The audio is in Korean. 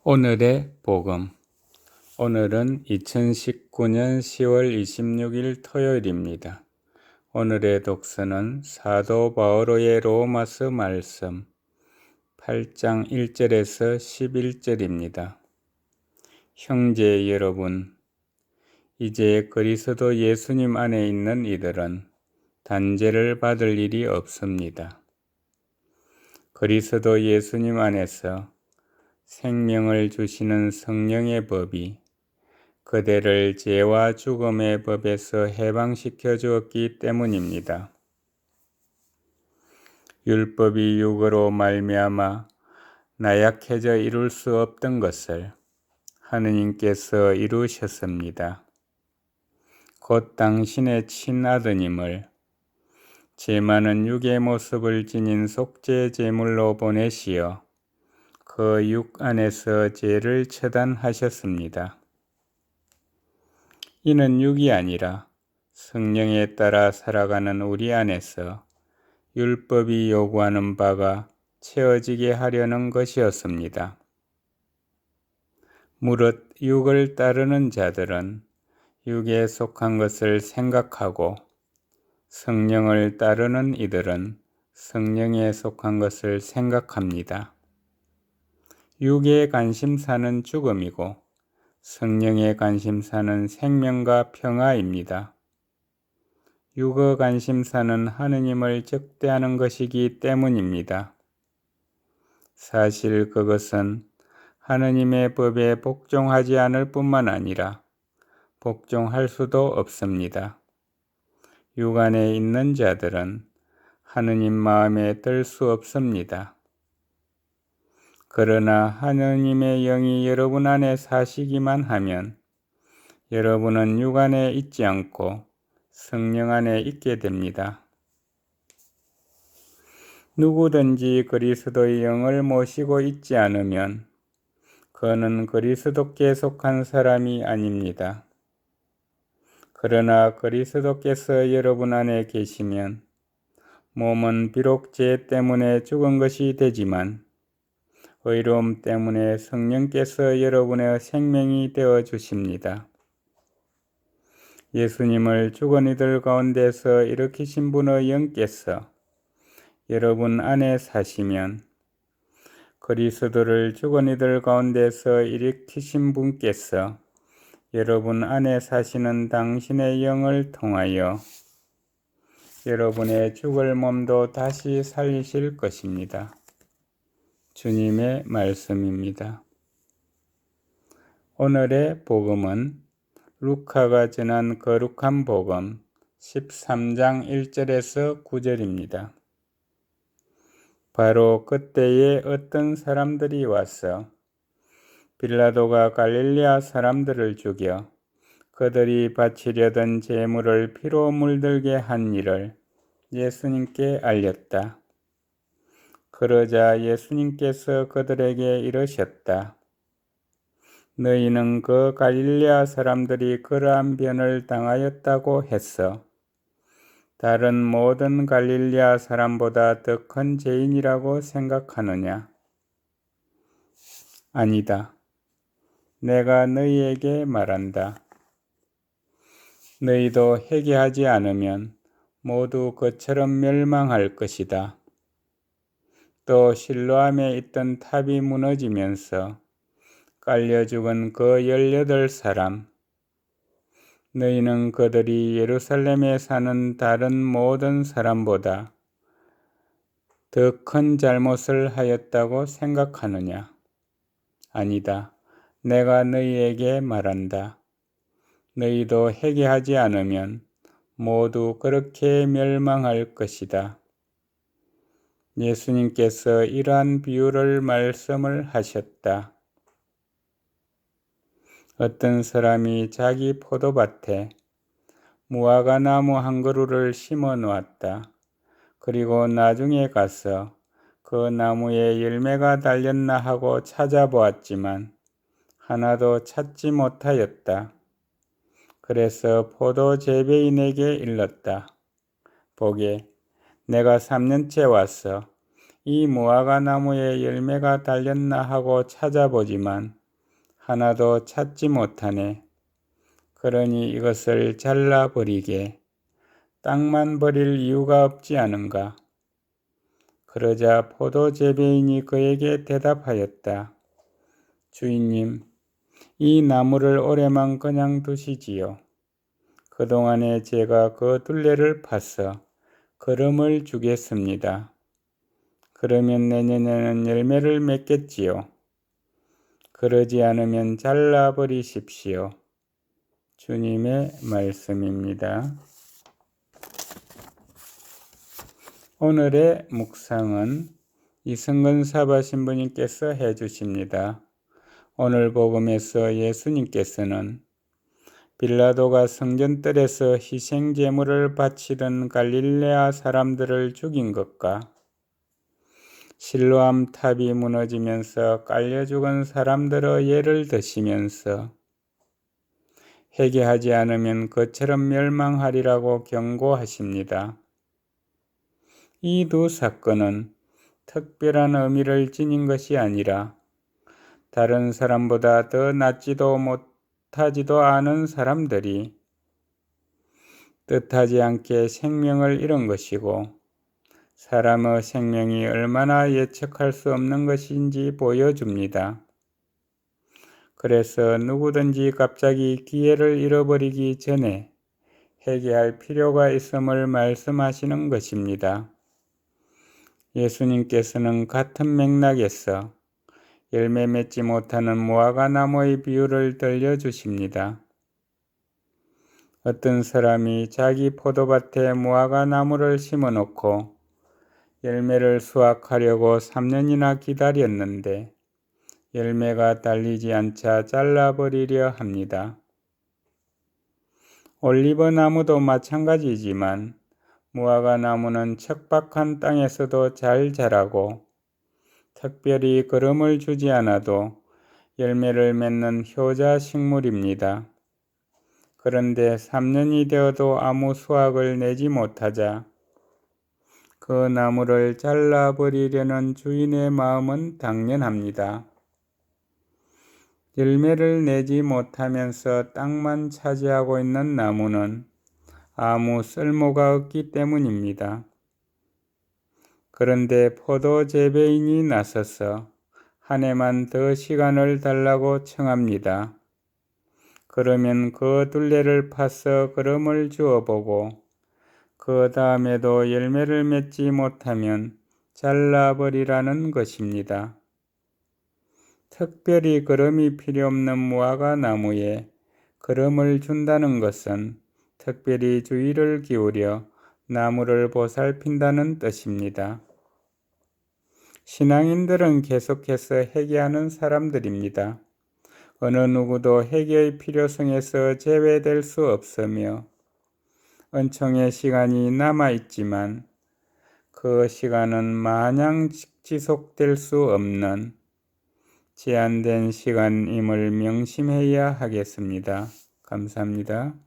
오늘의 복음. 오늘은 2019년 10월 26일 토요일입니다. 오늘의 독서는 사도 바오로의 로마서 말씀 8장 1절에서 11절입니다. 형제 여러분, 이제 그리스도 예수님 안에 있는 이들은 단죄를 받을 일이 없습니다. 그리스도 예수님 안에서 생명을 주시는 성령의 법이 그대를 죄와 죽음의 법에서 해방시켜 주었기 때문입니다. 율법이 육으로 말미암아 나약해져 이룰 수 없던 것을 하느님께서 이루셨습니다. 곧 당신의 친아드님을 죄 많은 육의 모습을 지닌 속죄 제물로 보내시어 그 육 안에서 죄를 처단하셨습니다. 이는 육이 아니라 성령에 따라 살아가는 우리 안에서 율법이 요구하는 바가 채워지게 하려는 것이었습니다. 무릇 육을 따르는 자들은 육에 속한 것을 생각하고 성령을 따르는 이들은 성령에 속한 것을 생각합니다. 육의 관심사는 죽음이고 성령의 관심사는 생명과 평화입니다. 육의 관심사는 하느님을 적대하는 것이기 때문입니다. 사실 그것은 하느님의 법에 복종하지 않을 뿐만 아니라 복종할 수도 없습니다. 육 안에 있는 자들은 하느님 마음에 들 수 없습니다. 그러나 하느님의 영이 여러분 안에 사시기만 하면 여러분은 육 안에 있지 않고 성령 안에 있게 됩니다. 누구든지 그리스도의 영을 모시고 있지 않으면 그는 그리스도께 속한 사람이 아닙니다. 그러나 그리스도께서 여러분 안에 계시면 몸은 비록 죄 때문에 죽은 것이 되지만 의로움 때문에 성령께서 여러분의 생명이 되어 주십니다. 예수님을 죽은 이들 가운데서 일으키신 분의 영께서 여러분 안에 사시면 그리스도를 죽은 이들 가운데서 일으키신 분께서 여러분 안에 사시는 당신의 영을 통하여 여러분의 죽을 몸도 다시 살리실 것입니다. 주님의 말씀입니다. 오늘의 복음은 루카가 전한 거룩한 복음 13장 1절에서 9절입니다. 바로 그때에 어떤 사람들이 와서 빌라도가 갈릴리아 사람들을 죽여 그들이 바치려던 제물을 피로 물들게 한 일을 예수님께 알렸다. 그러자 예수님께서 그들에게 이르셨다. 너희는 그 갈릴리아 사람들이 그러한 변을 당하였다고 해서 다른 모든 갈릴리아 사람보다 더 큰 죄인이라고 생각하느냐? 아니다. 내가 너희에게 말한다. 너희도 회개하지 않으면 모두 그처럼 멸망할 것이다. 또 실로암에 있던 탑이 무너지면서 깔려 죽은 그 18사람, 너희는 그들이 예루살렘에 사는 다른 모든 사람보다 더 큰 잘못을 하였다고 생각하느냐? 아니다. 내가 너희에게 말한다. 너희도 회개하지 않으면 모두 그렇게 멸망할 것이다. 예수님께서 이러한 비유를 말씀을 하셨다. 어떤 사람이 자기 포도밭에 무화과 나무 한 그루를 심어 놓았다. 그리고 나중에 가서 그 나무에 열매가 달렸나 하고 찾아보았지만 하나도 찾지 못하였다. 그래서 포도 재배인에게 일렀다. 보게, 내가 3년째 와서 이 무화과 나무에 열매가 달렸나 하고 찾아보지만 하나도 찾지 못하네. 그러니 이것을 잘라버리게. 땅만 버릴 이유가 없지 않은가. 그러자 포도 재배인이 그에게 대답하였다. 주인님, 이 나무를 올해만 그냥 두시지요. 그동안에 제가 그 둘레를 파서 거름을 주겠습니다. 그러면 내년에는 열매를 맺겠지요. 그러지 않으면 잘라버리십시오. 주님의 말씀입니다. 오늘의 묵상은 이승근 사바 신부님께서 해주십니다. 오늘 복음에서 예수님께서는 빌라도가 성전뜰에서 희생제물을 바치던 갈릴레아 사람들을 죽인 것과 실로암 탑이 무너지면서 깔려 죽은 사람들의 예를 드시면서 회개하지 않으면 그처럼 멸망하리라고 경고하십니다. 이 두 사건은 특별한 의미를 지닌 것이 아니라 다른 사람보다 더 낫지도 못하지도 않은 사람들이 뜻하지 않게 생명을 잃은 것이고 사람의 생명이 얼마나 예측할 수 없는 것인지 보여줍니다. 그래서 누구든지 갑자기 기회를 잃어버리기 전에 회개할 필요가 있음을 말씀하시는 것입니다. 예수님께서는 같은 맥락에서 열매 맺지 못하는 무화과 나무의 비유를 들려주십니다. 어떤 사람이 자기 포도밭에 무화과 나무를 심어놓고 열매를 수확하려고 3년이나 기다렸는데 열매가 달리지 않자 잘라버리려 합니다. 올리브 나무도 마찬가지지만 무화과 나무는 척박한 땅에서도 잘 자라고 특별히 거름을 주지 않아도 열매를 맺는 효자 식물입니다. 그런데 3년이 되어도 아무 수확을 내지 못하자 그 나무를 잘라버리려는 주인의 마음은 당연합니다. 열매를 내지 못하면서 땅만 차지하고 있는 나무는 아무 쓸모가 없기 때문입니다. 그런데 포도 재배인이 나서서 한 해만 더 시간을 달라고 청합니다. 그러면 그 둘레를 파서 거름을 주어보고 그 다음에도 열매를 맺지 못하면 잘라버리라는 것입니다. 특별히 거름이 필요 없는 무화과 나무에 거름을 준다는 것은 특별히 주의를 기울여 나무를 보살핀다는 뜻입니다. 신앙인들은 계속해서 회개하는 사람들입니다. 어느 누구도 회개의 필요성에서 제외될 수 없으며 은총의 시간이 남아있지만 그 시간은 마냥 지속될 수 없는 제한된 시간임을 명심해야 하겠습니다. 감사합니다.